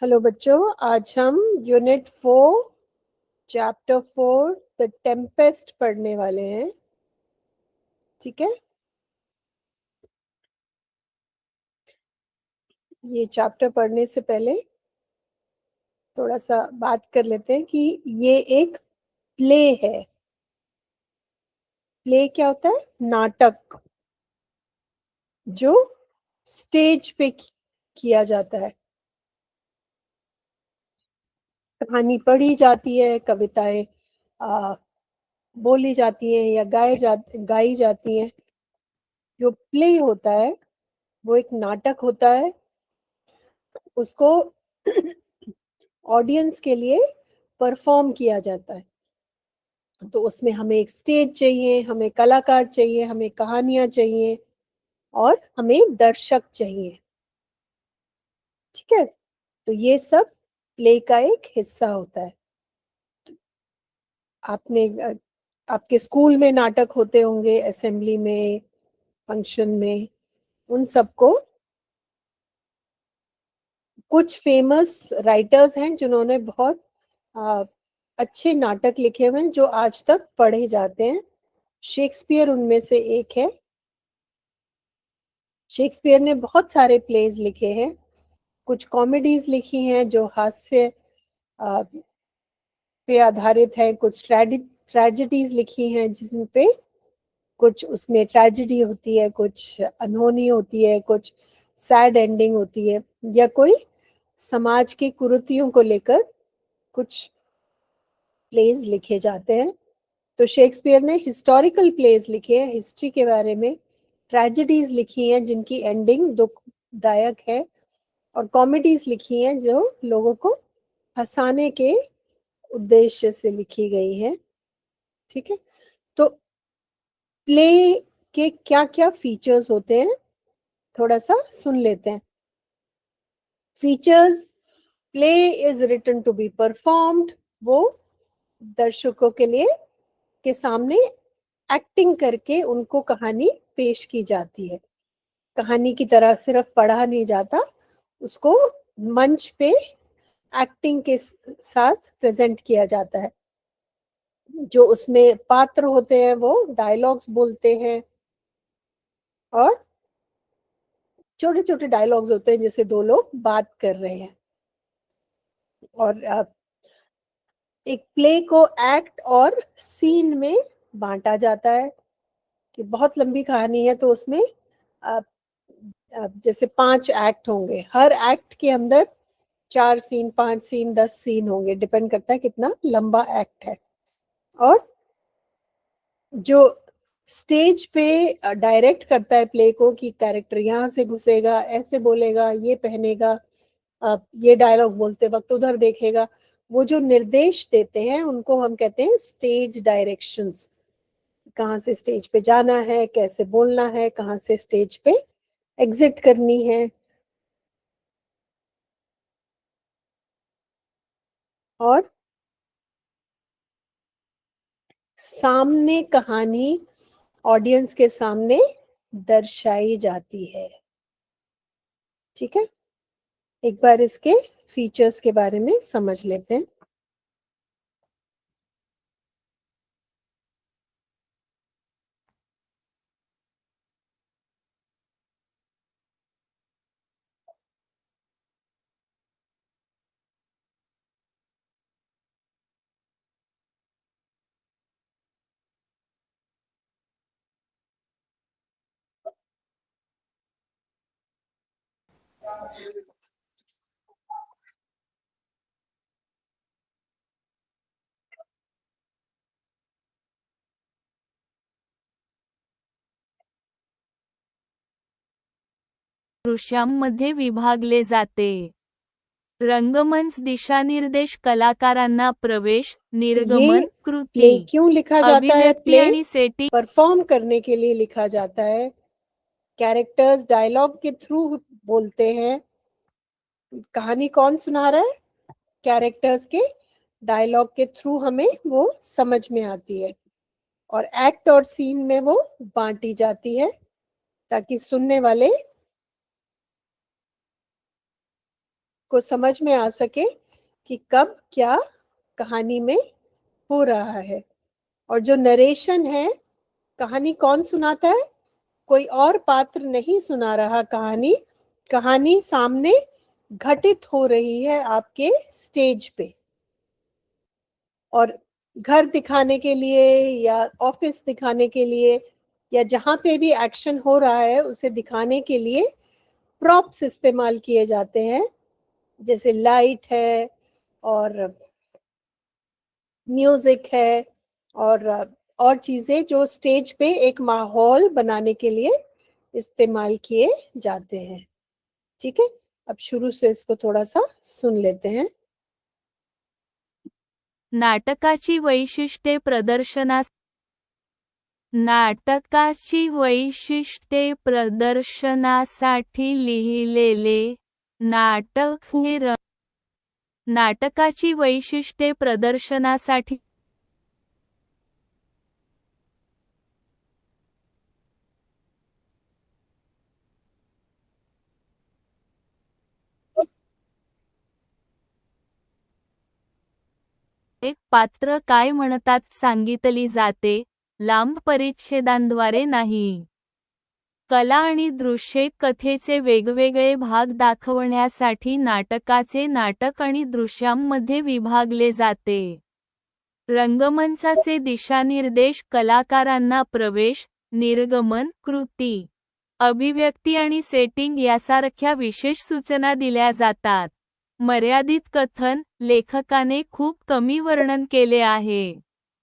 Hello बच्चों, आज हम यूनिट 4 चैप्टर 4 द टेम्पेस्ट पढ़ने वाले हैं। ठीक है, ये चैप्टर पढ़ने से पहले थोड़ा सा बात कर लेते हैं कि ये एक प्ले है। प्ले क्या होता है? नाटक जो स्टेज पे किया जाता है। कहानी पढ़ी जाती है, कविताएं बोली जाती हैं या गाई जाती हैं। जो प्ले होता है वो एक नाटक होता है। उसको ऑडियंस के लिए परफॉर्म किया जाता है। तो उसमें हमें एक स्टेज चाहिए, हमें कलाकार चाहिए, हमें कहानियां चाहिए और हमें दर्शक चाहिए। ठीक है, तो ये सब प्ले का एक हिस्सा होता है। आपने आपके स्कूल में नाटक होते होंगे, असेंबली में, फंक्शन में। उन सबको कुछ फेमस राइटर्स हैं जिन्होंने बहुत अच्छे नाटक लिखे हुए हैं जो आज तक पढ़े जाते हैं। शेक्सपियर उनमें से एक है। शेक्सपियर ने बहुत सारे प्लेज लिखे हैं। कुछ कॉमेडीज लिखी हैं जो हास्य पे आधारित है, कुछ ट्रेजेडीज लिखी हैं जिन पे कुछ उसमें ट्रेजेडी होती है, कुछ अनहोनी होती है, कुछ सैड एंडिंग होती है, या कोई समाज की कुरीतियों को लेकर कुछ प्लेज लिखे जाते हैं। तो शेक्सपियर ने हिस्टोरिकल प्लेज लिखे हैं, हिस्ट्री के बारे में। ट्रेजेडीज लिखी हैं जिनकी एंडिंग दुखदायक है, और कॉमेडीज लिखी हैं जो लोगों को हंसाने के उद्देश्य से लिखी गई है। ठीक है, तो प्ले के क्या क्या फीचर्स होते हैं थोड़ा सा सुन लेते हैं। Features: play is written to be performed. वो दर्शकों के लिए के सामने एक्टिंग करके उनको कहानी पेश की जाती है। कहानी की तरह सिर्फ पढ़ा नहीं जाता, उसको मंच पे एक्टिंग के साथ प्रेजेंट किया जाता है। जो उसमें पात्र होते हैं वो डायलॉग्स बोलते हैं, और छोटे छोटे डायलॉग्स होते हैं जैसे दो लोग बात कर रहे हैं। और एक प्ले को एक्ट और सीन में बांटा जाता है। कि बहुत लंबी कहानी है तो उसमें जैसे 5 एक्ट होंगे, हर एक्ट के अंदर 4 सीन, 5 सीन, 10 सीन होंगे, डिपेंड करता है कितना लंबा एक्ट है। और जो स्टेज पे डायरेक्ट करता है प्ले को कि कैरेक्टर यहाँ से घुसेगा, ऐसे बोलेगा, ये पहनेगा, ये डायलॉग बोलते वक्त उधर देखेगा, वो जो निर्देश देते हैं उनको हम कहते हैं स्टेज डायरेक्शंस। कहाँ से स्टेज पे जाना है, कैसे बोलना है, कहाँ से स्टेज पे एग्जिट करनी है। और सामने कहानी ऑडियंस के सामने दर्शाई जाती है। ठीक है, एक बार इसके फीचर्स के बारे में समझ लेते हैं। दृश्यांमध्ये विभागले जाते. रंगमंच दिशानिर्देश कलाकारांना प्रवेश, तो निर्गमन, ये कृती, प्ले क्यों लिखा जाता है? अभिव्यक्ति प्ले आणि सेटिंग परफॉर्म करने के लिए लिखा जाता है। कैरेक्टर्स डायलॉग के थ्रू बोलते हैं। कहानी कौन सुना रहा है? कैरेक्टर्स के डायलॉग के थ्रू हमें वो समझ में आती है। और एक्ट और सीन में वो बांटी जाती है ताकि सुनने वाले को समझ में आ सके कि कब क्या कहानी में हो रहा है। और जो नरेशन है, कहानी कौन सुनाता है? कोई और पात्र नहीं सुना रहा कहानी, कहानी सामने घटित हो रही है आपके स्टेज पे। और घर दिखाने के लिए या ऑफिस दिखाने के लिए या जहां पे भी एक्शन हो रहा है उसे दिखाने के लिए प्रॉप्स इस्तेमाल किए जाते हैं, जैसे लाइट है और म्यूजिक है और चीजें जो स्टेज पे एक माहौल बनाने के लिए इस्तेमाल किए जाते हैं। ठीक है, अब शुरू से इसको थोड़ा सा सुन लेते हैं। नाटकाची वैशिष्ट्ये प्रदर्शनास नाटकाची वैशिष्ट्ये प्रदर्शनासाठी लिहिलेले नाटक हे नाटकाची वैशिष्ट्ये प्रदर्शनासाठी एक पात्र काय म्हणतात सांगितली जाते, लांब परिच्छेदांद्वारे नाही. कला आणि दृश्ये कथेचे वेगवेगळे भाग दाखवण्यासाठी नाटकाचे नाटक आणि दृश्यांमध्ये विभागले जाते. रंगमंचाचे दिशानिर्देश कलाकारांना प्रवेश, निर्गमन, कृती, अभिव्यक्ती आणि सेटिंग यासारख्या विशेष सूचना दिल्या जातात. मर्यादित कथन, लेखकाने खूप कमी वर्णन केले आहे.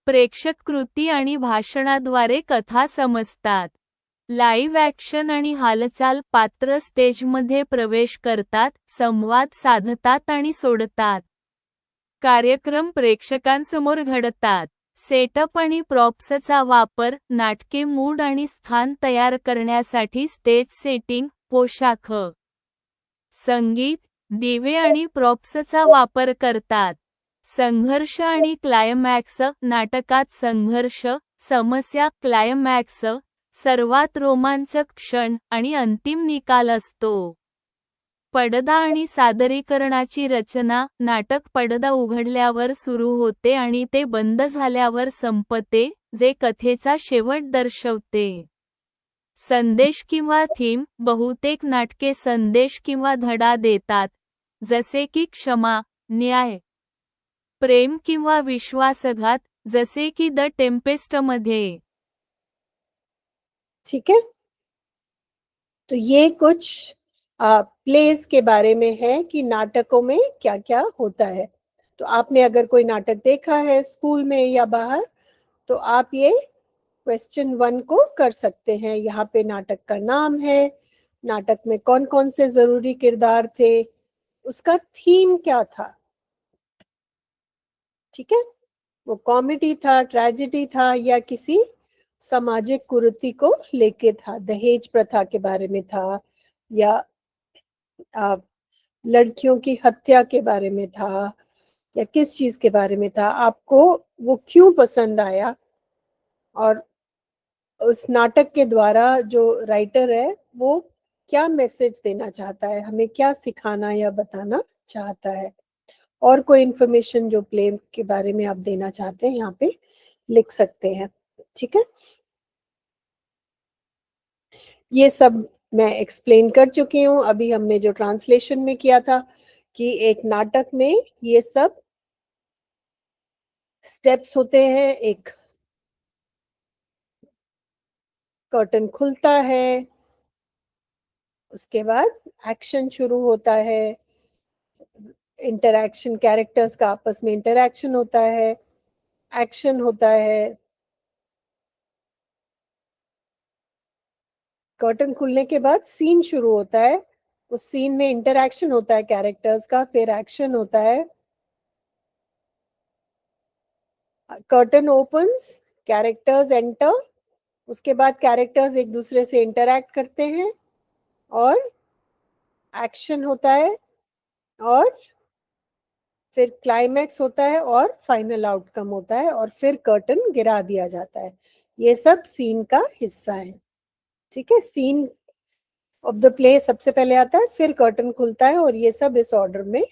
प्रेक्षक कृती आणि भाषणाद्वारे कथा समजतात. लाईव्ह ॲक्शन आणि हालचाल पात्र स्टेजमध्ये प्रवेश करतात, संवाद साधतात आणि सोडतात. कार्यक्रम प्रेक्षकांसमोर घडतात. सेटअप आणि प्रॉप्सचा वापर, नाटके मूड आणि स्थान तयार करण्यासाठी स्टेज सेटिंग, पोशाख, संगीत, दिवे आणि प्रॉप्सचा वापर करतात. संघर्ष आणि क्लायमॅक्स, नाटकात संघर्ष, समस्या, क्लायमॅक्स, सर्वात रोमांचक क्षण आणि अंतिम निकाल असतो. पडदा आणि सादरीकरणाची रचना, नाटक पडदा उघडल्यावर सुरू होते आणि ते बंद झाल्यावर संपते, जे कथेचा शेवट दर्शवते. संदेश किंवा थीम, बहुतेक नाटके संदेश किंवा धडा देतात, जसे की क्षमा, न्याय, प्रेम किंवा विश्वासघात, जसे की द टेम्पेस्टमध्ये. ठीक है, तो ये कुछ प्लेस के बारे में है कि नाटकों में क्या क्या होता है. तो आपने अगर कोई नाटक देखा है स्कूल में या बाहर, तो आप ये क्वेश्चन 1 को कर सकते हैं. यहाँ पे नाटक का नाम है, नाटक में कौन कौन से जरूरी किरदार थे, उसका थीम क्या था. ठीक है, वो कॉमेडी था, ट्रेजेडी था या किसी सामाजिक कुरीति को लेके था, दहेज प्रथा के बारे में था या लड़कियों की हत्या के बारे में था या किस चीज के बारे में था, आपको वो क्यों पसंद आया. और उस नाटक के द्वारा जो राइटर है वो क्या मैसेज देना चाहता है, हमें क्या सिखाना या बताना चाहता है. और कोई इंफॉर्मेशन जो प्ले के बारे में आप देना चाहते हैं यहाँ पे लिख सकते हैं. ठीक है, ये सब मैं एक्सप्लेन कर चुकी हूँ. अभी हमने जो ट्रांसलेशन में किया था कि एक नाटक में ये सब स्टेप्स होते हैं. एक कर्टन खुलता है, उसके बाद एक्शन शुरू होता है, इंटरैक्शन, कैरेक्टर्स का आपस में इंटरैक्शन होता है, एक्शन होता है. कर्टन खुलने के बाद सीन शुरू होता है, उस सीन में इंटरैक्शन होता है कैरेक्टर्स का, फिर एक्शन होता है. कर्टन ओपन्स, कैरेक्टर्स एंटर, उसके बाद कैरेक्टर्स एक दूसरे से इंटरैक्ट करते हैं और एक्शन होता है और फिर क्लाइमैक्स होता है और फाइनल आउटकम होता है और फिर कर्टन गिरा दिया जाता है. ये सब सीन का हिस्सा है. ठीक है, सीन ऑफ द प्ले सबसे पहले आता है, फिर कर्टन खुलता है और ये सब इस ऑर्डर में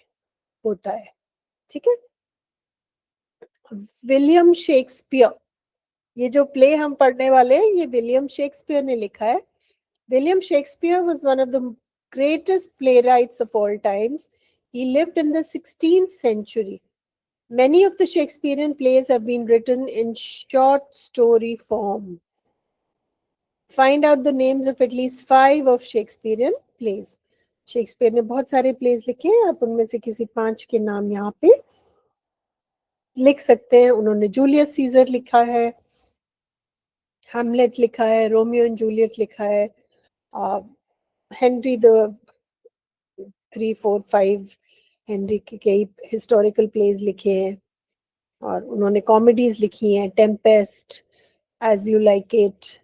होता है, ठीक है। विलियम शेक्सपियर, ये जो प्ले हम पढ़ने वाले हैं ये विलियम शेक्सपियर ने लिखा है। William Shakespeare was one of the greatest playwrights of all times. He lived in the 16th century. Many of the Shakespearean plays have been written in short story form. Find out the names of at least 5 of Shakespearean plays. Shakespeare ने बहुत सारे place लिखे हैं, आप उनमें से किसी 5 के नाम यहाँ पे लिख सकते हैं। उन्होंने जूलियस सीजर लिखा है, हैमलेट लिखा है, रोमियो एंड जूलियट लिखा है, हेनरी द 3, 4, 5 हेनरी के कई हिस्टोरिकल प्लेस लिखे हैं, और उन्होंने कॉमेडीज लिखी हैं, Tempest, as you like it.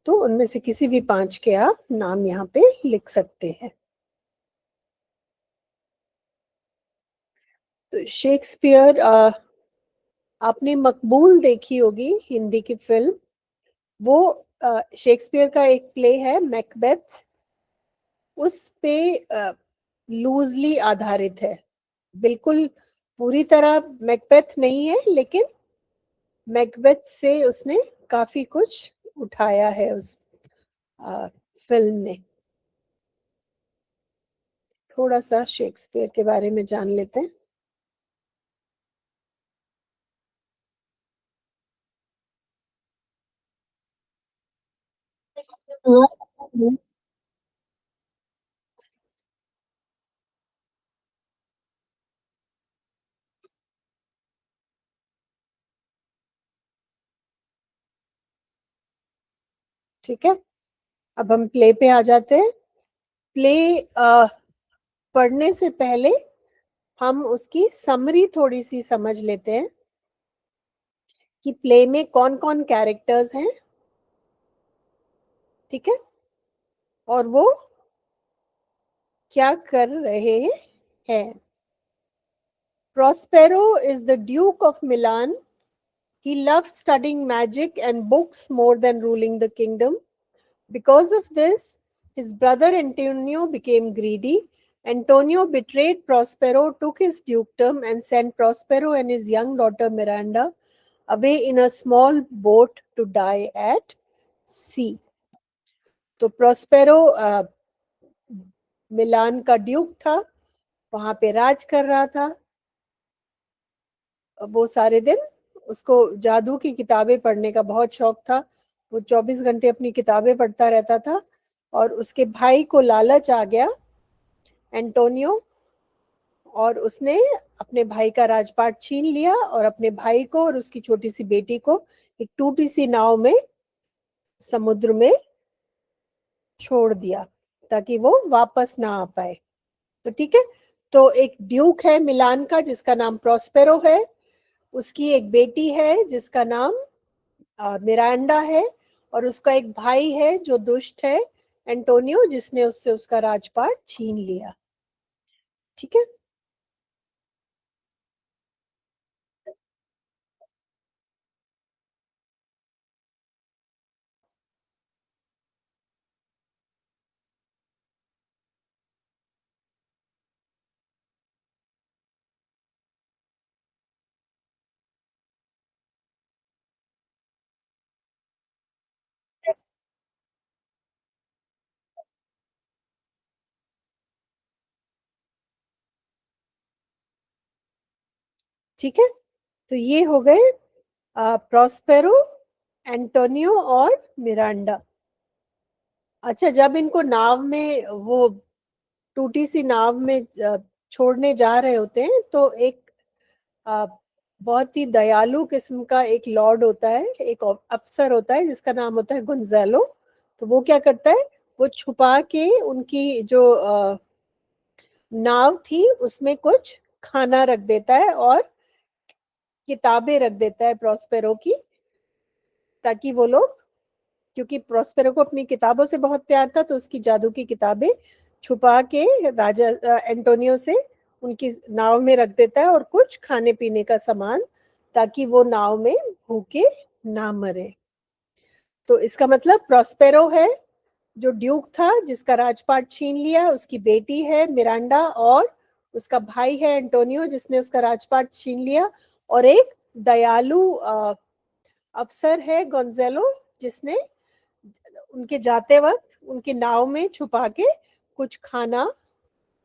तो उनमें से किसी भी 5 के आप नाम यहाँ पे लिख सकते हैं। तो शेक्सपियर, आपने मकबूल देखी होगी हिंदी की फिल्म, वो शेक्सपियर का एक प्ले है मैकबेथ, उस पे लूजली आधारित है, बिल्कुल पूरी तरह मैकबेथ नहीं है, लेकिन मैकबेथ से उसने काफी कुछ उठाया है उस फिल्म ने। थोड़ा सा शेक्सपियर के बारे में जान लेते हैं। ठीक है, अब हम प्ले पे आ जाते हैं। प्ले पढ़ने से पहले हम उसकी समरी थोड़ी सी समझ लेते हैं कि प्ले में कौन कौन कैरेक्टर्स हैं, ठीक है, और वो क्या कर रहे हैं। Prospero is the Duke of Milan. He loved studying magic and books more than ruling the kingdom. Because of this, his brother Antonio became greedy. Antonio betrayed Prospero, took his dukedom, and sent Prospero and his young daughter Miranda away in a small boat to die at sea. तो Prospero मिलान का Duke था, वहां पे राज कर रहा था। वो सारे दिन उसको जादू की किताबें पढ़ने का बहुत शौक था, वो 24 घंटे अपनी किताबें पढ़ता रहता था, और उसके भाई को लालच आ गया एंटोनियो, और उसने अपने भाई का राजपाट छीन लिया और अपने भाई को और उसकी छोटी सी बेटी को एक टूटी सी नाव में समुद्र में छोड़ दिया ताकि वो वापस ना आ पाए। तो ठीक है, तो एक ड्यूक है मिलान का जिसका नाम प्रोस्पेरो है, उसकी एक बेटी है जिसका नाम मिरांडा है, और उसका एक भाई है जो दुष्ट है एंटोनियो, जिसने उससे उसका राजपाट छीन लिया। ठीक है, ठीक है, तो ये हो गए प्रोस्पेरो, एंटोनियो और मिरांडा। अच्छा, जब इनको नाव में, वो टूटी सी नाव में छोड़ने जा रहे होते हैं, तो एक अ, बहुत ही दयालु किस्म का एक लॉर्ड होता है, एक अफसर होता है जिसका नाम होता है गुंजालो। तो वो क्या करता है, वो छुपा के उनकी जो नाव थी उसमें कुछ खाना रख देता है और किताबें रख देता है प्रोस्पेरो की, ताकि वो लोग, क्योंकि प्रोस्पेरो को अपनी किताबों से बहुत प्यार था, तो उसकी जादू की किताबें छुपा के राजा एंटोनियो से उनकी नाव में रख देता है, और कुछ खाने पीने का सामान, ताकि वो नाव में भूखे ना मरे। तो इसका मतलब प्रोस्पेरो है जो ड्यूक था जिसका राजपाट छीन लिया, उसकी बेटी है मिरांडा और उसका भाई है एंटोनियो जिसने उसका राजपाट छीन लिया, और एक दयालु अफसर है गोंजेलो जिसने उनके जाते वक्त उनकी नाव में छुपा के कुछ खाना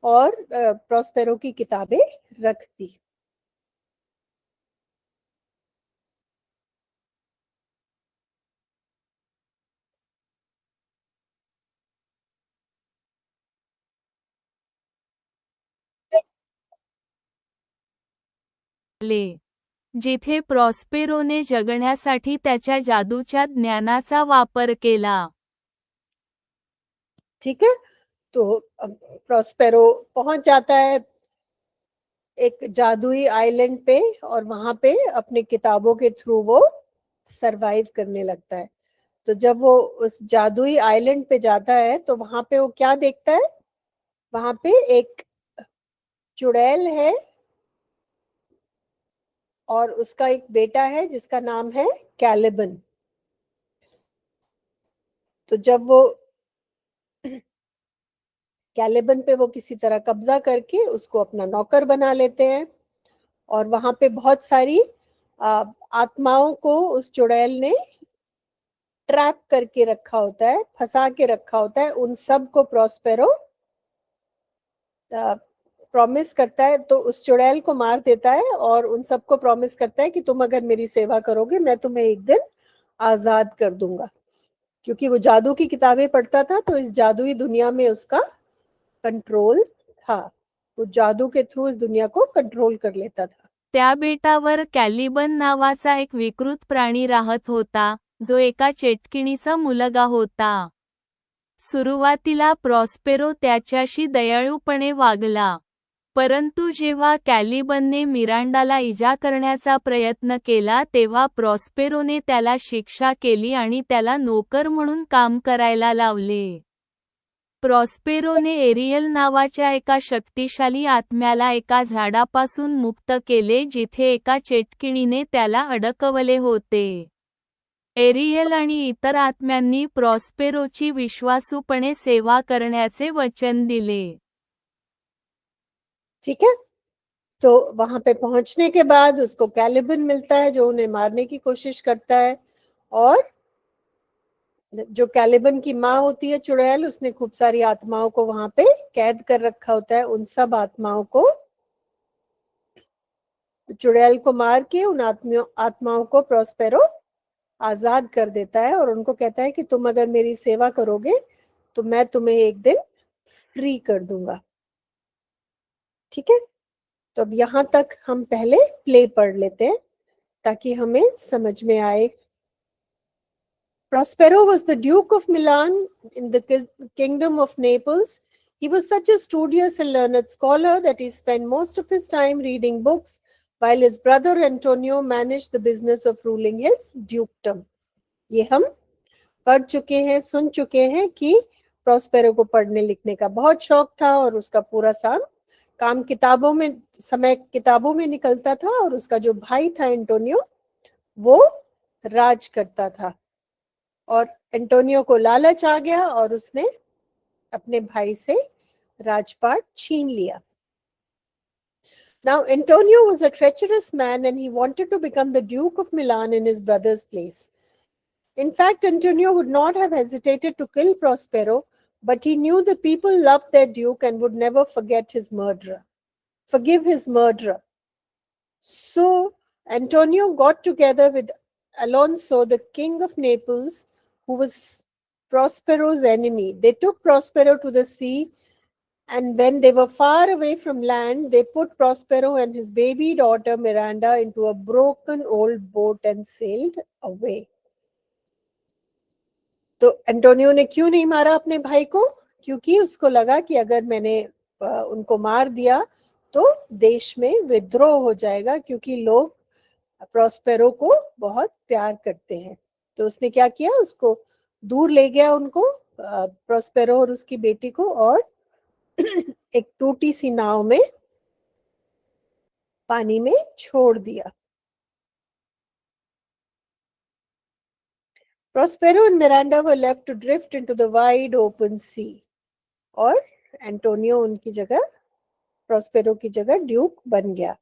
और प्रॉस्पेरो की किताबें रख दी। जिथे प्रॉस्पेरोने जगण्यासाठी त्याच्या जादूच्या ज्ञानाचा वापर केला. ठीक है, तो प्रॉस्पेरो पहुंच जाता है एक जादुई आइलैंड पे और वहां पे अपने किताबों के थ्रू वो सरवाइव करने लगता है। तो जब वो उस जादुई आइलैंड पे जाता है तो वहां पे वो क्या देखता है, वहां पे एक चुड़ैल है और उसका एक बेटा है जिसका नाम है कैलिबन। तो जब वो कैलिबन पे वो किसी तरह कब्जा करके उसको अपना नौकर बना लेते हैं, और वहां पे बहुत सारी आत्माओं को उस चुड़ैल ने ट्रैप करके रखा होता है, फंसा के रखा होता है। उन सब को प्रॉस्पेरो प्रॉमिस करता है, तो उस चुड़ैल को मार देता है और उन सबको प्रॉमिस करता है कि तुम अगर मेरी सेवा करोगे मैं तुम्हें एक दिन आजाद कर दूंगा। क्योंकि वो जादू की किताबें पढ़ता था तो इस जादुई दुनिया में उसका कंट्रोल था, वो जादू के थ्रू इस दुनिया को कंट्रोल कर लेता था। त्या बेटावर कॅलिबन नावाचा एक विकृत प्राणी राहत होता, जो एका चेटकिणीचा मुलगा होता. सुरुवातीला प्रॉस्पेरो त्याच्याशी दयाळूपणे वागला. परंतु जेव्हा कॅलिबनने मिरांडाला इजा करण्याचा प्रयत्न केला तेव्हा प्रॉस्पेरोने त्याला शिक्षा केली आणि त्याला नोकर म्हणून काम करायला लावले. प्रॉस्पेरोने एरियल नावाच्या एका शक्तिशाली आत्म्याला एका झाडापासून मुक्त केले जिथे एका चेटकिणीने त्याला अडकवले होते. एरियल आणि इतर आत्म्यांनी प्रॉस्पेरोची विश्वासूपणे सेवा करण्याचे वचन दिले. ठीक है, तो वहां पे पहुंचने के बाद उसको कैलिबन मिलता है जो उन्हें मारने की कोशिश करता है, और जो कैलिबन की माँ होती है चुड़ैल, उसने खूब सारी आत्माओं को वहां पे कैद कर रखा होता है। उन सब आत्माओं को चुड़ैल को मार के उन आत्माओं को प्रॉस्पेरो आजाद कर देता है और उनको कहता है कि तुम अगर मेरी सेवा करोगे तो मैं तुम्हें एक दिन फ्री कर दूंगा। ठीक है, तो अब यहाँ तक हम पहले प्ले पढ़ लेते हैं ताकि हमें समझ में आए। Prospero was the Duke of Milan in the kingdom of Naples. He was such a studious and learned scholar that he spent most of his time reading books, while his brother Antonio managed the business of ruling his dukedom. ये हम पढ़ चुके हैं, सुन चुके हैं कि Prospero को पढ़ने लिखने का बहुत शौक था और उसका पूरा काम किताबों में निकलता था, और उसका जो भाई था एंटोनियो वो राज करता था, और एंटोनियो को लालच आ गया और उसने अपने भाई से राजपाट छीन लिया. Now Antonio was a treacherous man and he wanted to become the Duke of Milan in his brother's place. In fact, Antonio would not have hesitated to kill Prospero, but he knew the people loved their duke and would never forgive his murderer. So Antonio got together with Alonso, the king of Naples, who was Prospero's enemy. They took Prospero to the sea, and when they were far away from land, they put Prospero and his baby daughter Miranda into a broken old boat and sailed away. तो Antonio ने क्यों नहीं मारा अपने भाई को? क्योंकि उसको लगा कि अगर मैंने उनको मार दिया तो देश में विद्रोह हो जाएगा, क्योंकि लोग प्रॉस्पेरो को बहुत प्यार करते हैं. तो उसने क्या किया, उसको दूर ले गया, उनको प्रॉस्पेरो और उसकी बेटी को, और एक टूटी सी नाव में पानी में छोड़ दिया. Prospero and Miranda were left to drift into the wide open sea. और एंटोनियो उनकी जगह, प्रोस्पेरो की जगह ड्यूक बन गया.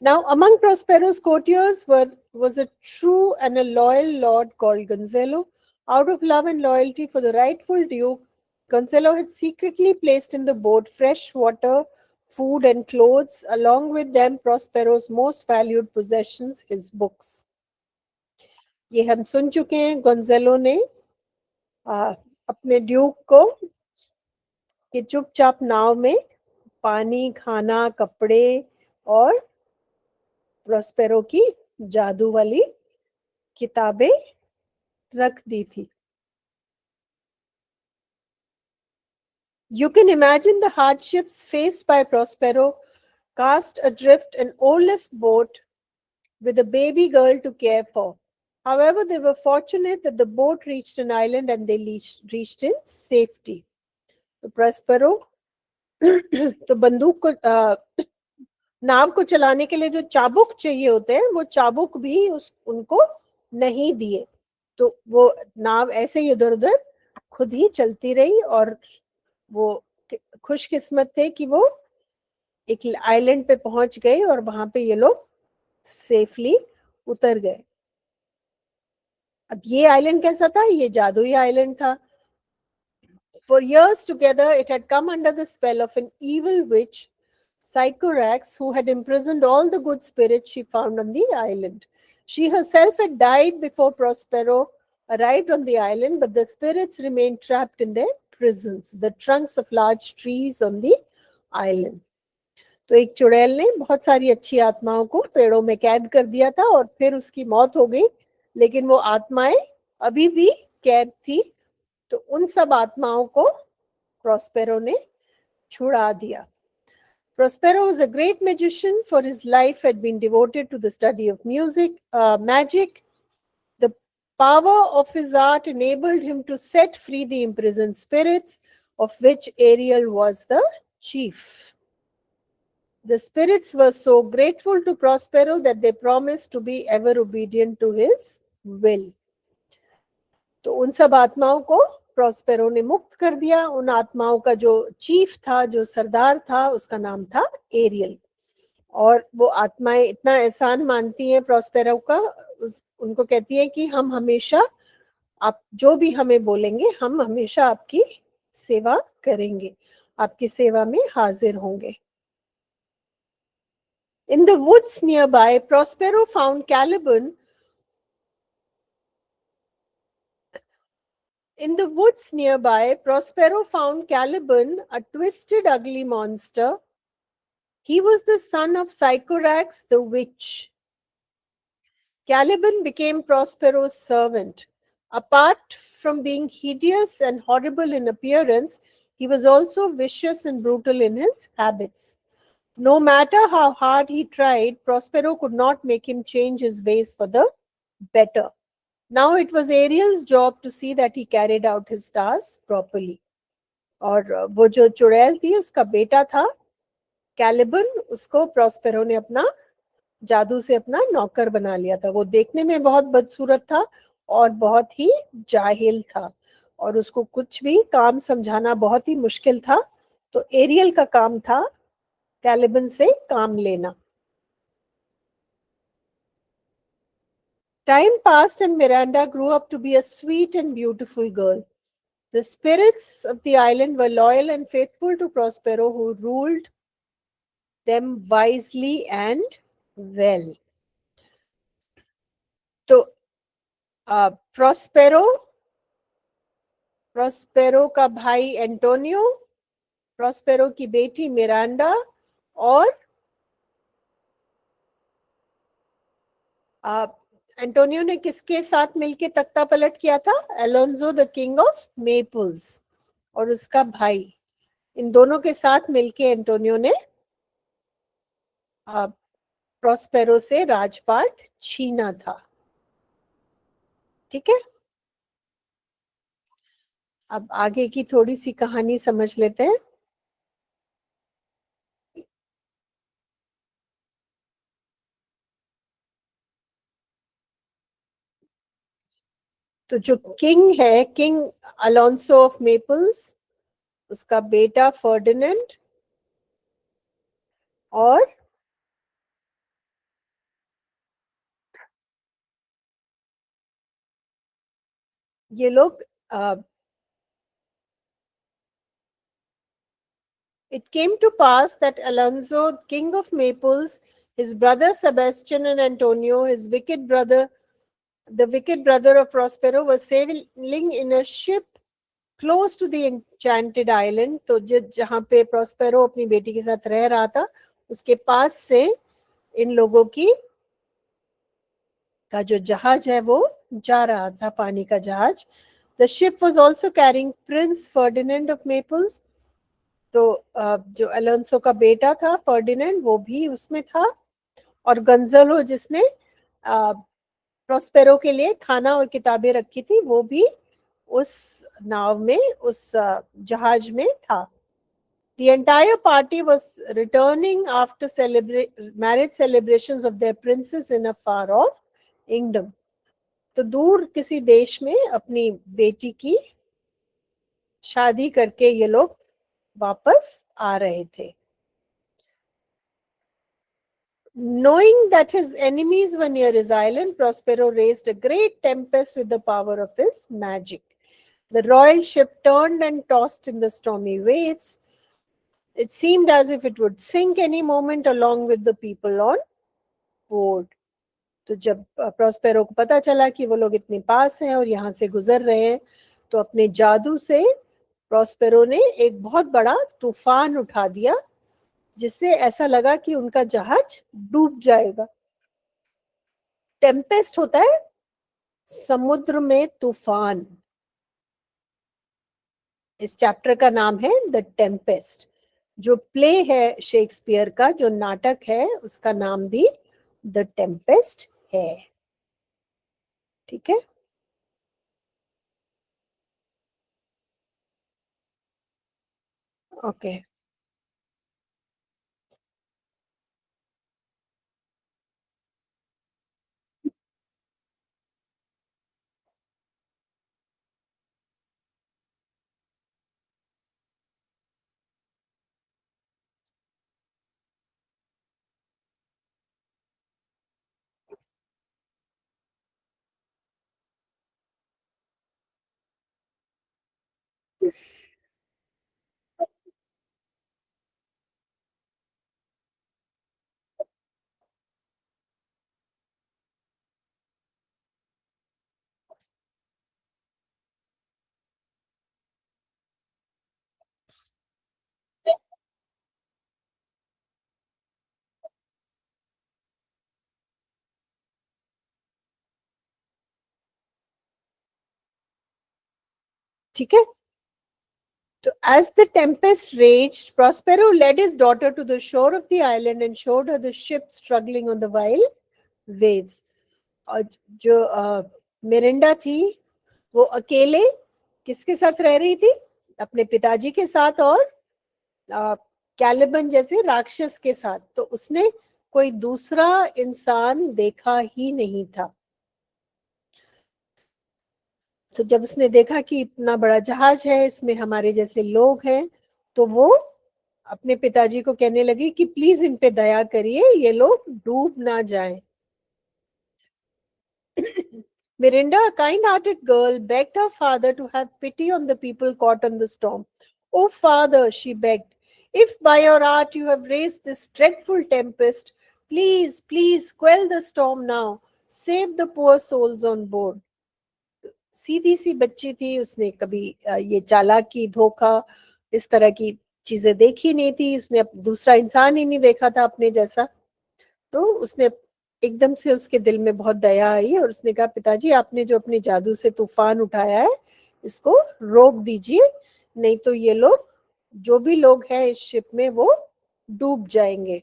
Now, among Prospero's courtiers was a true and a loyal lord called Gonzalo. Out of love and loyalty for the rightful duke, Gonzalo had secretly placed in the boat fresh water, food, and clothes, along with them Prospero's most valued possessions, his books. ये हम सुन चुके हैं. गोंजेलो ने अपने Duke को कि चुपचाप नाव में पानी, खाना, कपड़े और प्रोस्पेरो की जादू वाली किताबें रख दी थी. You can imagine the hardships faced by Prospero, cast adrift an oarless boat with a baby girl to care for. However, they were fortunate that the boat reached an island and they reached in safety. तो Prospero तो बंदूक को नाव को चलाने के लिए जो चाबुक चाहिए होते हैं, वो चाबुक भी उनको नहीं दिए. तो वो नाव ऐसे ही इधर उधर खुद ही चलती रही और वो खुशकिस्मत थे कि वो एक आइलैंड पे पहुंच गए और वहां पे ये लोग सेफली उतर गए. अब ये आइलैंड कैसा था? ये जादुई आइलैंड था. For years together, it had come under the spell of an evil witch, Sycorax, who had imprisoned all the good spirits she found on the island. She herself had died before Prospero arrived on the island, but the spirits remained trapped in their prisons, the trunks of large trees on the island. तो एक चुड़ैल ने बहुत सारी अच्छी आत्माओं को पेड़ों में कैद कर दिया था और फिर उसकी मौत हो गई, लेकिन वो आत्माएं अभी भी कैद थी. तो उन सब आत्माओं को प्रोस्पेरो ने छुड़ा दिया. Prospero was a great magician, for his life had been devoted to the study of magic. The power of his art enabled him to set free the imprisoned spirits, of which Ariel was the chief. The spirits were so grateful to Prospero that they promised to be ever obedient to his will. तो उन सब आत्माओं को Prospero ने मुक्त कर दिया. उन आत्माओं का जो चीफ था, जो सरदार था, उसका नाम था एरियल. और वो आत्माएं इतना एहसान मानती हैं प्रोस्पेरो का, उनको कहती है कि हम हमेशा, आप जो भी हमें बोलेंगे, हम हमेशा आपकी सेवा करेंगे, आपकी सेवा में हाजिर होंगे. In the woods nearby, Prospero found Caliban. In the woods nearby, Prospero found Caliban, a twisted, ugly monster. He was the son of Sycorax the witch. Caliban became Prospero's servant. Apart from being hideous and horrible in appearance, he was also vicious and brutal in his habits. No matter how hard he tried, Prospero could not make him change his ways for the better. Now it was Ariel's job to see that he carried out his task properly. और वो जो चुड़ैल थी, उसका बेटा था Caliban, उसको Prospero ने अपना जादू से अपना नौकर बना लिया था. वो देखने में बहुत बदसूरत था और बहुत ही जाहिल था और उसको कुछ भी काम समझाना बहुत ही मुश्किल था. तो एरियल का काम था कैलिबन से काम लेना. Time passed and Miranda grew up to be a sweet and beautiful girl. The spirits of the island were loyal and faithful to Prospero, who ruled them wisely and well. तो Prospero का भाई Antonio, Prospero की बेटी Miranda और Antonio ने किसके साथ मिलके तख्ता पलट किया था? अलोन्जो द किंग ऑफ नेपल्स और उसका भाई. इन दोनों के साथ मिलके एंटोनियो ने प्रोस्पेरो से राजपाट छीना था. ठीक है, अब आगे की थोड़ी सी कहानी समझ लेते हैं. तो जो किंग है, किंग अलोंसो ऑफ मेपल्स, उसका बेटा फर्डिनेंड और ये लोग It came to pass that Alonso, king of Naples, his brother Sebastian and Antonio, his wicked brother, the wicked brother of Prospero, was sailing in a ship close to the enchanted island. तो जहाँ पे Prospero अपनी बेटी के साथ रह रहा था, उसके पास से इन लोगों का जो जहाज है वो जा रहा था, पानी का जहाज. The ship was also carrying Prince Ferdinand of Naples. तो जो अलोंसो का बेटा था फर्डिनेंड, वो भी उसमें था, और गंजलो जिसने प्रोस्पेरो के लिए खाना और किताबें रखी थी, वो भी उस नाव में, उस जहाज में था. The entire party was returning after marriage celebrations of their princess in a far off kingdom. तो दूर किसी देश में अपनी बेटी की शादी करके ये लोग वापस आ रहे थे. Knowing that his enemies were near his island, Prospero raised a great tempest with the power of his magic. The royal ship turned and tossed in the stormy waves. It seemed as if it would sink any moment along with the people on board. तो जब Prospero को पता चला कि वो लोग इतने पास हैं और यहाँ से गुजर रहे हैं, तो अपने जादू से प्रोस्पेरो ने एक बहुत बड़ा तूफान उठा दिया, जिससे ऐसा लगा कि उनका जहाज डूब जाएगा. टेम्पेस्ट होता है समुद्र में तूफान. इस चैप्टर का नाम है द टेम्पेस्ट. जो प्ले है शेक्सपियर का, जो नाटक है, उसका नाम भी द टेम्पेस्ट है. ठीक है. ओके. ठीक है. So, as the tempest raged, Prospero led his daughter to the shore of the island and showed her the ship struggling on the wild waves. और जो मिरिंडा थी, वो अकेले किसके साथ रह रही थी? अपने पिताजी के साथ और कैलिबन जैसे राक्षस के साथ. तो उसने कोई दूसरा इंसान देखा ही नहीं था. तो जब उसने देखा कि इतना बड़ा जहाज है, इसमें हमारे जैसे लोग हैं, तो वो अपने पिताजी को कहने लगी कि प्लीज इन पे दया करिए, ये लोग डूब ना जाएं. Mirinda, a kind-hearted girl, begged her father to have pity on the people caught in the storm. "Oh, father," she begged, "if by your art you have raised this dreadful tempest, please, please quell the storm now. Save the poor souls on board." सीधी सी बच्ची थी, उसने कभी ये चालाकी, धोखा, इस तरह की चीजें देखी नहीं थी. उसने दूसरा इंसान ही नहीं देखा था अपने जैसा. तो उसने एकदम से, उसके दिल में बहुत दया आई और उसने कहा, पिताजी आपने जो अपने जादू से तूफान उठाया है, इसको रोक दीजिए, नहीं तो ये लोग, जो भी लोग हैं इस शिप में, वो डूब जाएंगे.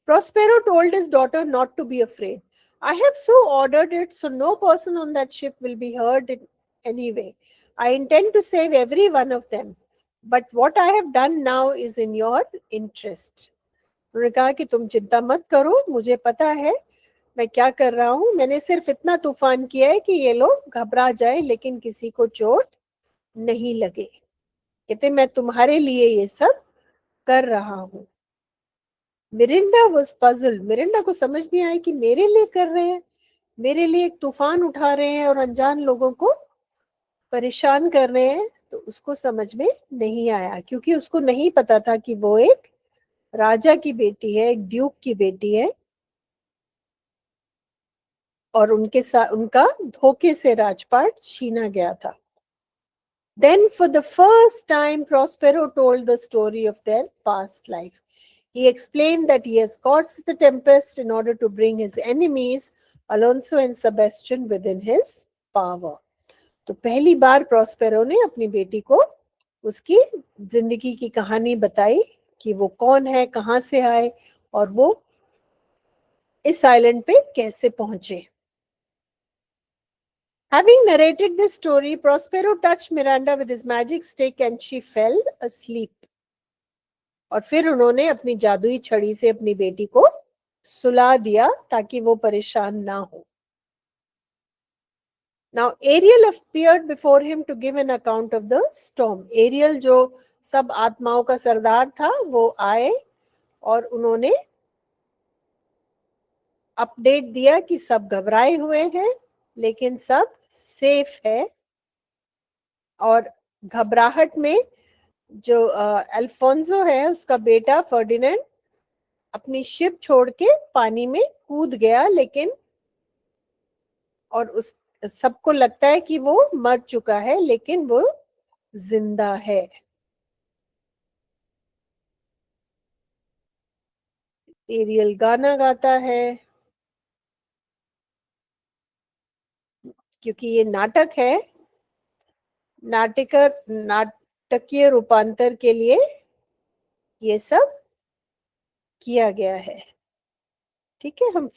Prospero told his daughter not to be afraid. "I have so ordered it so no person on that ship will be hurt in any way. I intend to save every one of them. But what I have done now is in your interest." उन्होंने कहा कि तुम चिंता मत करो, मुझे पता है मैं क्या कर रहा हूँ, मैंने सिर्फ इतना तूफान किया है कि ये लोग घबरा जाए लेकिन किसी को चोट नहीं लगे। कहते मैं तुम्हारे लिए ये सब कर रहा हूँ। मिरिंडा वाज पजल्ड, मिरिंडा को समझ नहीं आया कि मेरे लिए कर रहे हैं, मेरे लिए एक तूफान उठा रहे हैं और अनजान लोगों को परेशान कर रहे हैं। तो उसको समझ में नहीं आया क्योंकि उसको नहीं पता था कि वो एक राजा की बेटी है, एक ड्यूक की बेटी है और उनके साथ उनका धोखे से राजपाट छीना गया था। Then for the first time Prospero told the story of their past life. He explained that he has caused the tempest in order to bring his enemies Alonso and Sebastian within his power. तो पहली बार Prospero ने अपनी बेटी को उसकी जिंदगी की कहानी बताई कि वो कौन है, कहां से आए और वो इस आइलैंड पे कैसे पहुंचे। Having narrated this story, Prospero touched Miranda with his magic stick and she fell asleep. और फिर उन्होंने अपनी जादुई छड़ी से अपनी बेटी को सुला दिया ताकि वो परेशान ना हो। Now Ariel appeared before him to give an account of the storm. Ariel जो सब आत्माओं का सरदार था वो आए और उन्होंने अपडेट दिया कि सब घबराए हुए हैं लेकिन सब सेफ है। और घबराहट में जो अल्फोंसो है उसका बेटा फर्डिनेंड अपनी शिप छोड़ के पानी में कूद गया, लेकिन और उस सबको लगता है कि वो मर चुका है लेकिन वो जिंदा है। एरियल गाना गाता है क्योंकि ये नाटक है, नाटकीय रूपांतर के लिए ये सब किया गया है। ठीक है, हम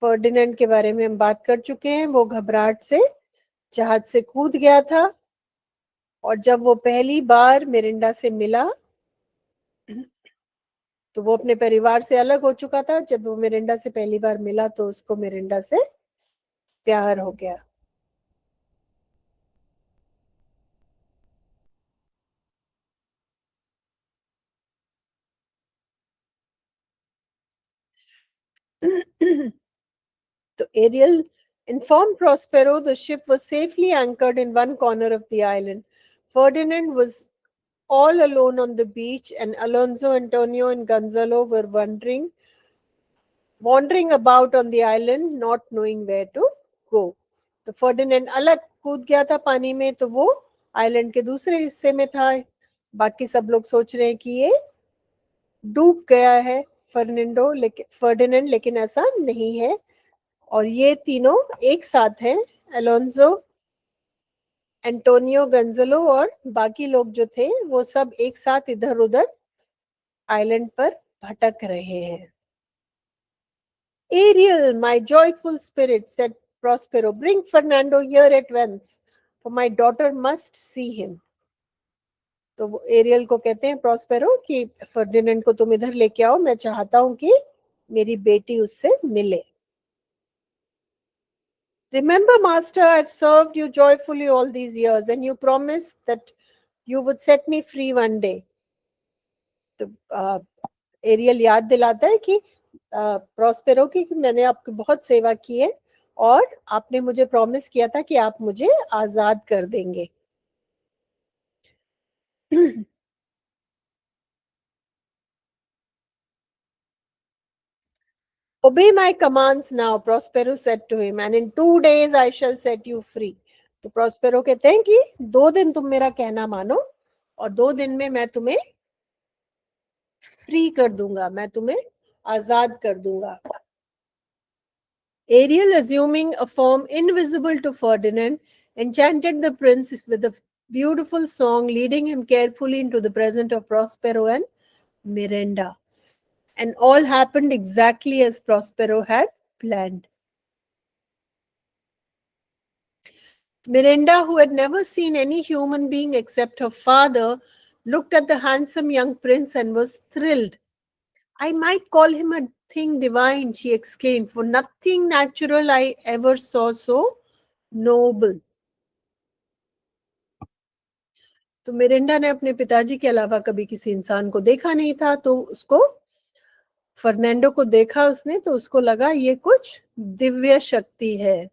फर्डिनेंड के बारे में हम बात कर चुके हैं। वो घबराहट से जहाज से कूद गया था और जब वो पहली बार मिरिंडा से मिला तो वो अपने परिवार से अलग हो चुका था। जब वो मिरिंडा से पहली बार मिला तो उसको मिरिंडा से प्यार हो गया। तो aerial informed Prospero the ship was safely anchored in one corner of the island. Ferdinand was all alone on the beach and Alonso, Antonio and Gonzalo were wandering about on the island not knowing where to go. तो Ferdinand अलग कूद गया था पानी में, तो वो island के दूसरे हिस्से में था। बाकी सब लोग सोच रहे हैं कि ये डूब गया है फर्डिनेंड, लेकिन ऐसा नहीं है। और ये तीनों एक साथ हैं, अलोंसो, एंटोनियो, गंजलो और बाकी लोग जो थे वो सब एक साथ इधर उधर आइलैंड पर भटक रहे हैं। Ariel, my joyful spirit, said Prospero, bring Fernando here at once, for my daughter must see him. तो एरियल को कहते हैं प्रॉस्पेरो कि फर्डिनेंड को तुम इधर लेके आओ, मैं चाहता हूं कि मेरी बेटी उससे मिले। Remember, Master, I've served you joyfully all these years, and you promised that you would set me free one day. तो एरियल याद दिलाता है कि प्रॉस्पेरो की मैंने आपकी बहुत सेवा की है और आपने मुझे प्रॉमिस किया था कि आप मुझे आजाद कर देंगे। Obey my commands now, Prospero said to him, and in 2 days I shall set you free. तो प्रॉस्पेरो कहते हैं कि 2 दिन तुम मेरा कहना मानो और 2 दिन में मैं तुम्हें फ्री कर दूंगा, मैं तुम्हें आजाद कर दूंगा। Ariel, assuming a form invisible to Ferdinand, enchanted the prince with a beautiful song, leading him carefully into the presence of Prospero and Miranda. And all happened exactly as Prospero had planned. Miranda, who had never seen any human being except her father, looked at the handsome young prince and was thrilled. I might call him a thing divine, she exclaimed, for nothing natural I ever saw so noble. तो Mirinda ने अपने पिताजी के अलावा कभी किसी इंसान को देखा नहीं था, तो उसको फर्नांडो को देखा उसने, तो उसको लगा ये कुछ दिव्य शक्ति है.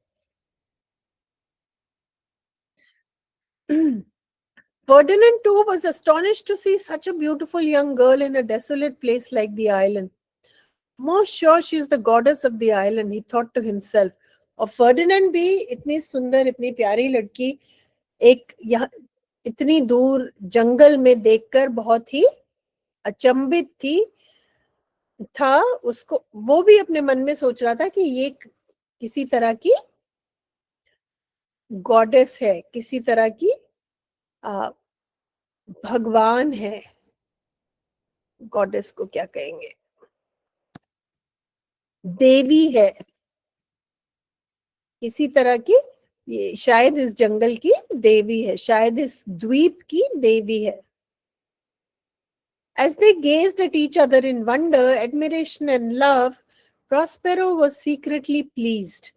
Ferdinand too was astonished to see such a beautiful young girl in a desolate place like the island. Most sure she is the goddess of the island, he thought to himself. और Ferdinand भी इतनी सुंदर, इतनी प्यारी लड़की एक यहाँ इतनी दूर जंगल में देखकर बहुत ही अचंभित था. उसको वो भी अपने मन में सोच रहा था कि ये किसी तरह की गॉडेस है, किसी तरह की भगवान है. गॉडेस को क्या कहेंगे, देवी है किसी तरह की. ये शायद इस जंगल की देवी है, शायद इस द्वीप की देवी है. As they gazed at each other in wonder, admiration and love, Prospero was secretly pleased.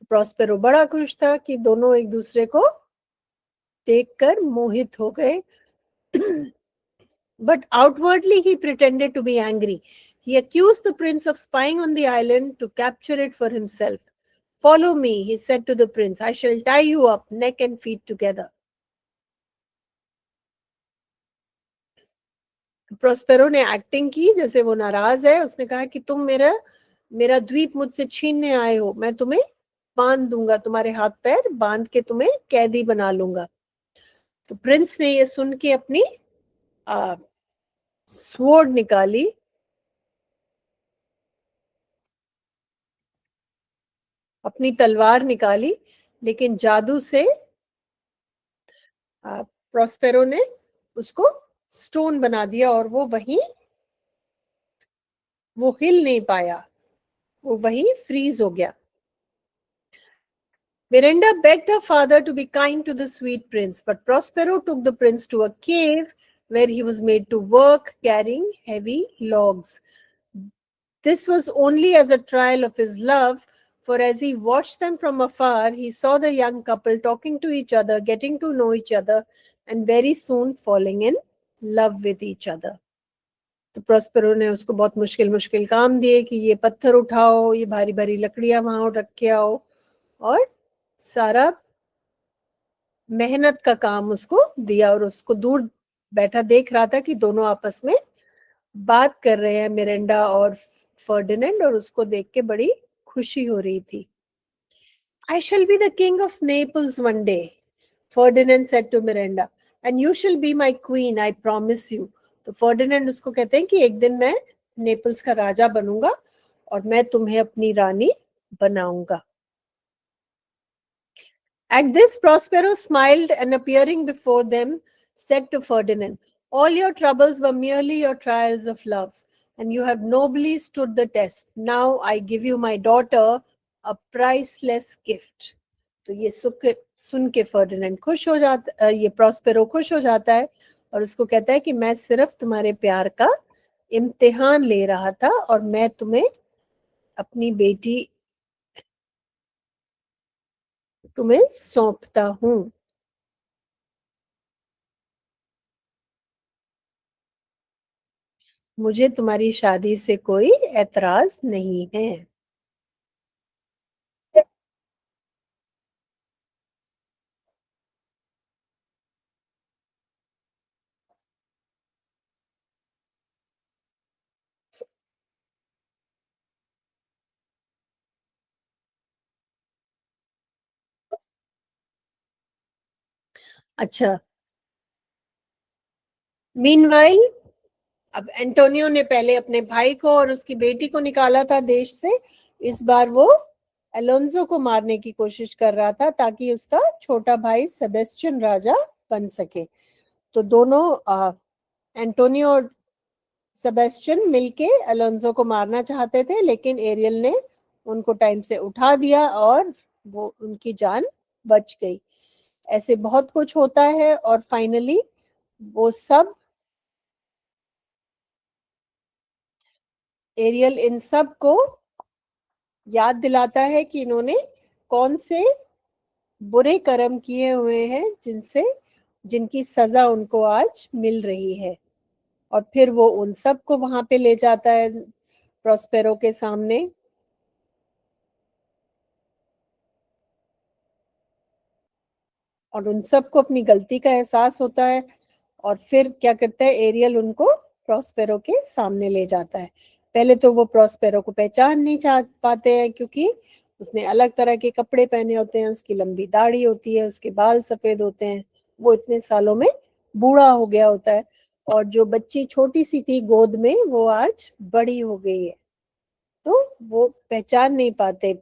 Prospero बड़ा खुश था कि दोनों एक दूसरे को देखकर मोहित हो गए. But outwardly he pretended to be angry. He accused the prince of spying on the island to capture it for himself. Follow me, he said to the prince. I shall tie you up, neck and feet together. Prospero ने acting की जैसे वो नाराज है. उसने कहा कि तुम मेरा द्वीप मुझसे छीनने आए हो, मैं तुम्हें बांध दूंगा, तुम्हारे हाथ पैर बांध के तुम्हें कैदी बना लूंगा. तो प्रिंस ने ये सुन के अपनी स्वॉर्ड निकाली, अपनी तलवार निकाली, लेकिन जादू से प्रोस्पेरो ने उसको स्टोन बना दिया और वो हिल नहीं पाया, वो वहीं फ्रीज हो गया. Miranda begged her father to be kind to the sweet prince, but Prospero took the prince to a cave where he was made to work carrying heavy logs. This was only as a trial of his love, for as he watched them from afar, he saw the young couple talking to each other, getting to know each other, and very soon falling in love with each other. तो Prospero ने उसको बहुत मुश्किल काम दिए कि ये पत्थर उठाओ, ये भारी भारी लकड़ियां वहां रख के आओ, और सारा मेहनत का काम उसको दिया. और उसको दूर बैठा देख रहा था कि दोनों आपस में बात कर रहे हैं, मिरेंडा और फर्डिनेंड, और उसको देख के बड़ी खुशी हो रही थी. I shall be the king of Naples one day, Ferdinand said to Miranda, and you shall be my queen, I promise you. तो फर्डिनेंड उसको कहते हैं कि एक दिन मैं नेपल्स का राजा बनूंगा और मैं तुम्हें अपनी रानी बनाऊंगा. At this, Prospero smiled and appearing before them, said to Ferdinand, all your troubles were merely your trials of love, and you have nobly stood the test. Now I give you my daughter, a priceless gift. तो ये सुन के Ferdinand खुश हो जाता, ये Prospero खुश हो जाता है और उसको कहता है कि मैं सिर्फ तुम्हारे प्यार का इम्तिहान ले रहा था और मैं तुम्हें अपनी बेटी तुम्हें सौंपता हूं. मुझे तुम्हारी शादी से कोई ऐतराज नहीं है. अच्छा, मीनवाइल अब एंटोनियो ने पहले अपने भाई को और उसकी बेटी को निकाला था देश से. इस बार वो अलोंसो को मारने की कोशिश कर रहा था ताकि उसका छोटा भाई सेबेस्टियन राजा बन सके. तो दोनों एंटोनियो और सेबेस्टियन मिलके अलोंसो को मारना चाहते थे, लेकिन एरियल ने उनको टाइम से उठा दिया और वो उनकी जान बच गई. ऐसे बहुत कुछ होता है और फाइनली वो सब एरियल इन सब को याद दिलाता है कि इन्होंने कौन से बुरे कर्म किए हुए हैं जिनकी सजा उनको आज मिल रही है। और फिर वो उन सब को वहां पे ले जाता है प्रॉस्पेरो के सामने। और उन सबको अपनी गलती का एहसास होता है। और फिर क्या करता है एरियल, उनको प्रॉस्पेरो के सामने ले जाता है। पहले तो वो प्रॉस्पेरो को पहचान नहीं पाते हैं, क्योंकि उसने अलग तरह के कपड़े पहने होते हैं, उसकी लंबी दाढ़ी होती है, उसके बाल सफेद होते हैं, वो इतने सालों में बूढ़ा हो गया होता है। और जो बच्ची छोटी सी थी गोद में, वो आज बड़ी हो गई है। तो वो पहचान नहीं पाते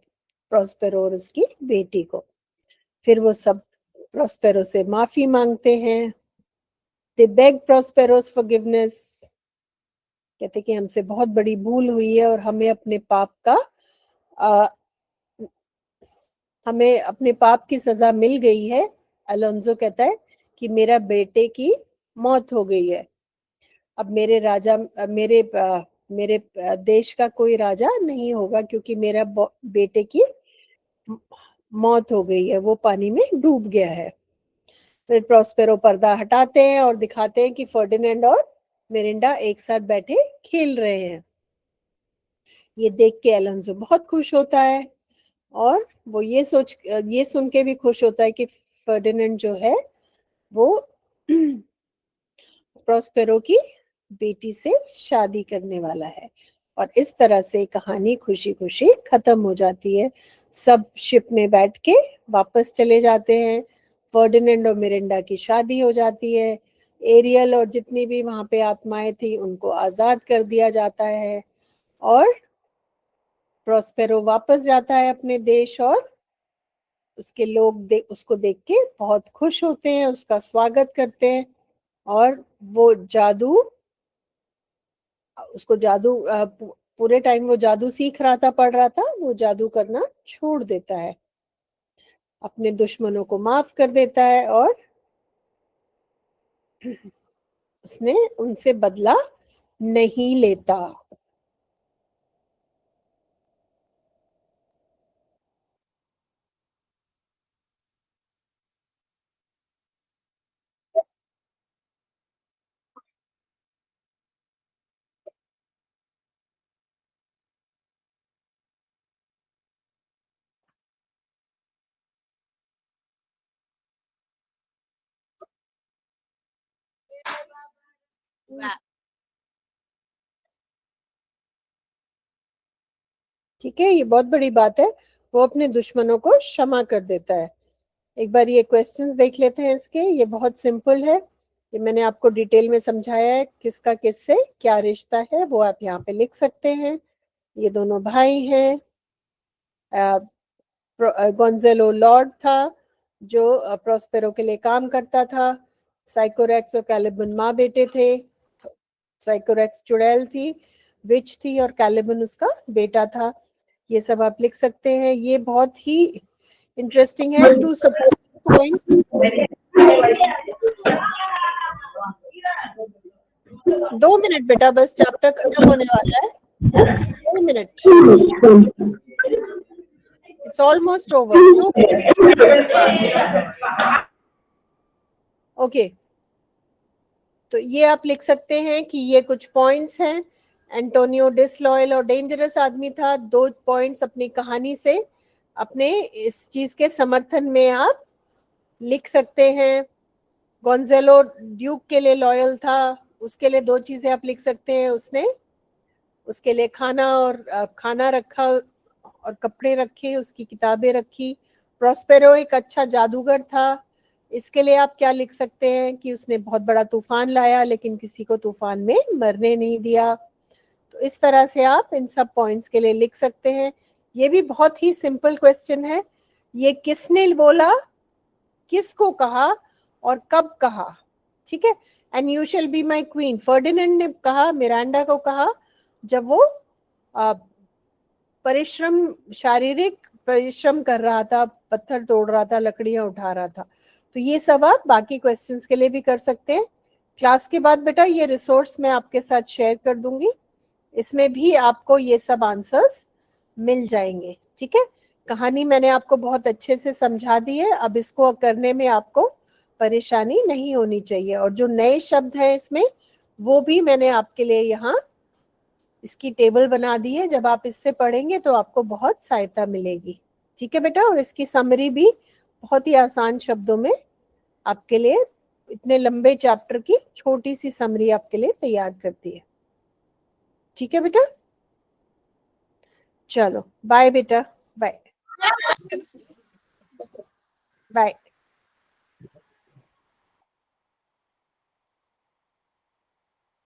प्रॉस्पेरो और उसकी बेटी को। फिर वो सब प्रॉस्पेरो से माफी मांगते हैं। दे बेग प्रॉस्पेरोस फॉरगिवनेस, कहते कि हमसे बहुत बड़ी भूल हुई है और हमें अपने पाप की सजा मिल गई है। अलोंजो कहता है कि मेरा बेटे की मौत हो गई है, अब मेरे देश का कोई राजा नहीं होगा, क्योंकि मेरा बेटे की मौत हो गई है, वो पानी में डूब गया है। फिर प्रॉस्पेरो पर्दा हटाते हैं और दिखाते हैं कि फर्डिनेंड और मिरिंडा एक साथ बैठे खेल रहे हैं। ये देख के अलोंजो बहुत खुश होता है, और वो ये सुन के भी खुश होता है कि फर्डिनेंड जो है वो प्रॉस्पेरो की बेटी से शादी करने वाला है। और इस तरह से कहानी खुशी खुशी खत्म हो जाती है। सब शिप में बैठ के वापस चले जाते हैं। फर्डिनेंड और मिरिंडा की शादी हो जाती है। एरियल और जितनी भी वहां पे आत्माएं थी उनको आजाद कर दिया जाता है। और प्रॉस्पेरो वापस जाता है अपने देश, और उसके लोग उसको देख के बहुत खुश होते हैं, उसका स्वागत करते हैं। और वो पूरे टाइम वो जादू सीख रहा था, पढ़ रहा था, वो जादू करना छोड़ देता है, अपने दुश्मनों को माफ कर देता है, और उसने उनसे बदला नहीं लेता। ठीक है, ये बहुत बड़ी बात है। वो अपने दुश्मनों को क्षमा कर देता है। एक बार ये क्वेश्चंस देख लेते हैं इसके। ये बहुत सिंपल है, ये मैंने आपको डिटेल में समझाया है, किसका किससे क्या रिश्ता है वो आप यहाँ पे लिख सकते हैं। ये दोनों भाई हैं। गोंजेलो लॉर्ड था, जो प्रोस्पेरो के लिए काम करता था। साइकोरेक्स और कैलिबन माँ बेटे थे। साइकोरेक्स चुड़ैल थी, विच थी, और कैलिबन उसका बेटा था। ये सब आप लिख सकते हैं। ये बहुत ही इंटरेस्टिंग है। टू सपोर्ट पॉइंट्स, 2 मिनट बेटा, बस चैप्टर खत्म होने वाला है। 2 minute, it's almost over. 2 minute. Okay, तो ये आप लिख सकते हैं कि ये कुछ पॉइंट्स हैं। एंटोनियो डिसलॉयल और डेंजरस आदमी था। 2 पॉइंट्स अपनी कहानी से अपने इस चीज के समर्थन में आप लिख सकते हैं। गोंजेलो ड्यूक के लिए लॉयल था, उसके लिए 2 चीजें आप लिख सकते हैं। उसने उसके लिए खाना रखा और कपड़े रखे, उसकी किताबें रखी। प्रोस्पेरो एक अच्छा जादूगर था, इसके लिए आप क्या लिख सकते हैं कि उसने बहुत बड़ा तूफान लाया लेकिन किसी को तूफान में मरने नहीं दिया। तो इस तरह से आप इन सब पॉइंट्स के लिए लिख सकते हैं। ये भी बहुत ही सिंपल क्वेश्चन है। ये किसने बोला, किसको कहा और कब कहा, ठीक है। And you shall be my queen, Ferdinand ने कहा, मिरांडा को कहा जब वो शारीरिक परिश्रम कर रहा था, पत्थर तोड़ रहा था, लकड़ियां उठा रहा था। तो ये सब आप बाकी क्वेश्चंस के लिए भी कर सकते हैं। क्लास के बाद बेटा ये रिसोर्स मैं आपके साथ शेयर कर दूंगी, इसमें भी आपको ये सब आंसर्स मिल जाएंगे। ठीक है, कहानी मैंने आपको बहुत अच्छे से समझा दी है, अब इसको करने में आपको परेशानी नहीं होनी चाहिए। और जो नए शब्द हैं इसमें वो भी मैंने आपके लिए यहाँ इसकी टेबल बना दी है, जब आप इससे पढ़ेंगे तो आपको बहुत सहायता मिलेगी। ठीक है बेटा, और इसकी समरी भी बहुत ही आसान शब्दों में आपके लिए इतने लंबे चैप्टर की छोटी सी समरी आपके लिए तैयार करती है। ठीक है बेटा, चलो बाय बेटा, बाय बाय।